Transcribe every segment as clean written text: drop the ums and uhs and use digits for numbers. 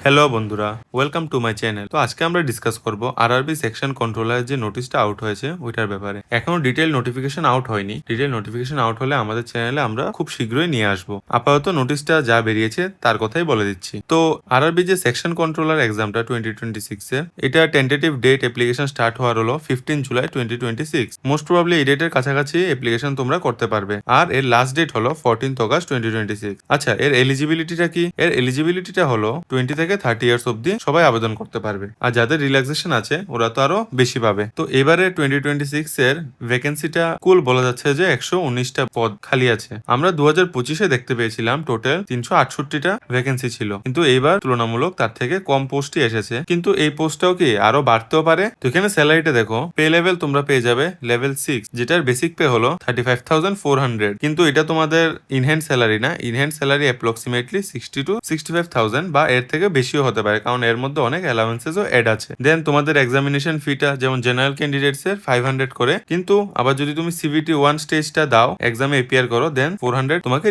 Hello বন্ধুরা, welcome to my channel. তো আজকে আমরা ডিসকাস করব আরআরবি সেকশন কন্ট্রোলার যে নোটিশটা আউট হয়েছে ওইটার ব্যাপারে। এখনো ডিটেইল নোটিফিকেশন আউট হয়নি। ডিটেইল নোটিফিকেশন আউট হলে আমাদের চ্যানেলে আমরা খুব শীঘ্রই নিয়ে আসবো। আপাতত নোটিশটা যা বেরিয়েছে তার কথাই বলে দিচ্ছি। তো আরআরবি যে সেকশন কন্ট্রোলার এক্সামটা 2026 এর, এটা টেন্টেটিভ ডেট অ্যাপ্লিকেশন স্টার্ট হওয়ার হলো 15 জুলাই 2026। মোস্ট প্রবাবলি এই ডেটের কাছাকাছি অ্যাপ্লিকেশন তোমরা করতে পারবে। আর এর লাস্ট ডেট হলো 14 অগাস্ট 2026। আচ্ছা, এর এলিজিবিলিটিটা কি? এর এলিজিবিলিটিটা হলো 20 থেকে 30 ইয়ার্স অব্দি সবাই আবেদন করতে পারবে। আর যাদের রিল্যাক্সেশন আছে ওরা তো আরো বেশি পাবে। তো এবারে 2026 এর ভ্যাকেন্সিটা কুল বলা যাচ্ছে যে 119টা পদ খালি আছে। আমরা 2025-এ দেখতে পেয়েছিলাম টোটাল 368টা ভ্যাকেন্সি ছিল, কিন্তু এইবার তুলনামূলক তার থেকে কম পোস্টই এসেছে। কিন্তু এই পোস্টটাও কি আরো বাড়তেও পারে। তো এখানে স্যালারিটা দেখো, পে লেভেল তোমরা পেয়ে যাবে লেভেল 6, যেটার বেসিক পে হলো 35,400। কিন্তু এটা তোমাদের ইনহ্যান্ড স্যালারি না। ইনহ্যান্ড স্যালারি অ্যাপ্রক্সিমেটলি 60 to 65,000 বা এর থেকে বেশিও হতে পারে, কারণ এর মধ্যে অনেক অ্যালাউন্সেসও এড আছে। দেন তোমাদের এক্সামিনেশন ফিটা যেমন জেনারেল ক্যান্ডিডেটস এর 500 করে, কিন্তু আবার যদি তুমি সিবিটি 1 স্টেজটা দাও, এক্সামে এপিয়ার করো, দেন 400 তোমাকে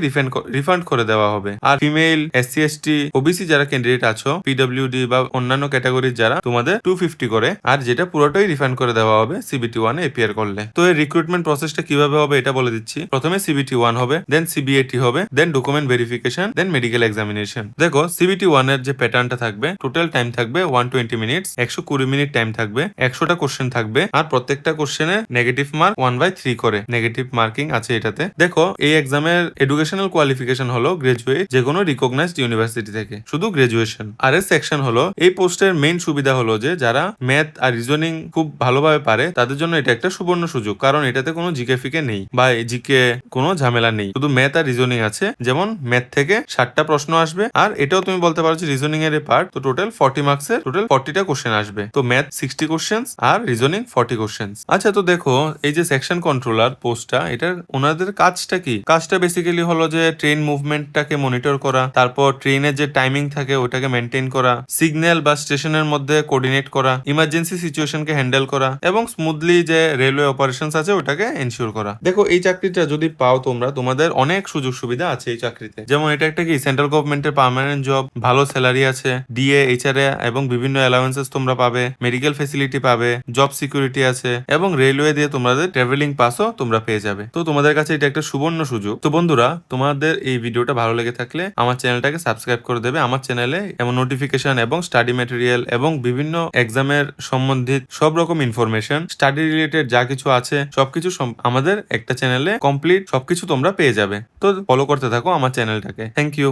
রিফান্ড করে দেওয়া হবে। আর ফিমেল, এসসি এসটি, ওবিসি যারা ক্যান্ডিডেট আছো, পিডব্লিউডি বা অন্যান্য ক্যাটাগরির যারা, তোমাদের 250 করে, আর যেটা পুরোটাই রিফান্ড করে দেওয়া হবে সিবিটি 1 এ এপিয়ার করলে। তো এর রিক্রুটমেন্ট প্রসেসটা কিভাবে হবে এটা বলে দিচ্ছি। প্রথমে সিবিটি 1 হবে, দেন সিবিএটি হবে, দেন ডকুমেন্ট ভেরিফিকেশন, দেন মেডিকেল এক্সামিনেশন। দেখো সিবিটি 1 এর যে প্যাটার্নটা থাকবে, টোটাল টাইম থাকবে 120 মিনিটস, 120 মিনিট টাইম থাকবে, 100টা কোশ্চেন থাকবে, আর প্রত্যেকটা কোশ্চেনে নেগেটিভ মার্ক 1/3 করে নেগেটিভ মার্কিং আছে এটাতে। দেখো এই এক্সামের এডুকেশনাল কোয়ালিফিকেশন হলো গ্রাজুয়েট যে কোনো রিকগনাইজড ইউনিভার্সিটি থেকে, শুধু গ্রাজুয়েশন। আর এর সেকশন হলো, এই পোস্টের মেইন সুবিধা হলো যে যারা ম্যাথ আর রিজনিং খুব ভালোভাবে পারে তাদের জন্য এটা একটা সুবর্ণ সুযোগ, কারণ এটাতে কোনো জিকে ফিকে নেই বা জিকে কোনো ঝামেলা নেই, শুধু ম্যাথ আর রিজনিং আছে। যেমন ম্যাথ থেকে 60টা প্রশ্ন আসবে, আর এটাও তুমি বলতে পারো যে রিজনিং এর পার্ট, তো টোটাল 40 মার্কসের টোটাল 40টা কোশ্চেন আসবে। তো ম্যাথ 60 কোশ্চেন্স আর রিজনিং 40 কোশ্চেন্স। আচ্ছা, তো দেখো এই যে সেকশন কন্ট্রোলার পোস্টটা, এটার ওনাদের কাজটা কি? কাজটা বেসিক্যালি হলো যে ট্রেন মুভমেন্টটাকে মনিটর করা, তারপর ট্রেনের যে টাইমিং থাকে ওটাকে মেনটেন করা, সিগন্যাল বা স্টেশনের মধ্যে কোঅর্ডিনেট করা, ইমার্জেন্সি সিচুয়েশনকে হ্যান্ডেল করা, এবং স্মুথলি যে রেলওয়ে অপারেশনস আছে ওটাকে এনশিওর করা। দেখো এই চাকরিটা যদি পাও তোমরা, তোমাদের অনেক সুযোগ সুবিধা আছে এই চাকরিতে। যেমন এটা একটা কি সেন্ট্রাল গভর্নমেন্টের পার্মানেন্ট জব, ভালো স্যালারি আছে, ডিএ, এইচআরএ এবং বিভিন্ন অ্যালাউন্সেস তোমরা পাবে, মেডিকেল ফেসিলিটি পাবে, জব সিকিউরিটি আছে, এবং রেলওয়ে দিয়ে তোমাদের ট্রাভেলিং পাসও তোমরা পেয়ে যাবে। তো তোমাদের কাছে এটা একটা সুবর্ণ সুযোগ। তো বন্ধুরা, তোমাদের এই ভিডিওটা ভালো লেগে থাকলে আমার চ্যানেলটাকে সাবস্ক্রাইব করে দেবে। আমার চ্যানেলে এমন নোটিফিকেশন এবং স্টাডি ম্যাটেরিয়াল এবং বিভিন্ন এক্সামের সম্বন্ধিত সব রকম ইনফরমেশন, স্টাডি রিলেটেড যা কিছু আছে সবকিছু আমাদের একটা চ্যানেলে কমপ্লিট সবকিছু তোমরা পেয়ে যাবে। তো ফলো করতে থাকো আমার চ্যানেলটাকে। Thank you.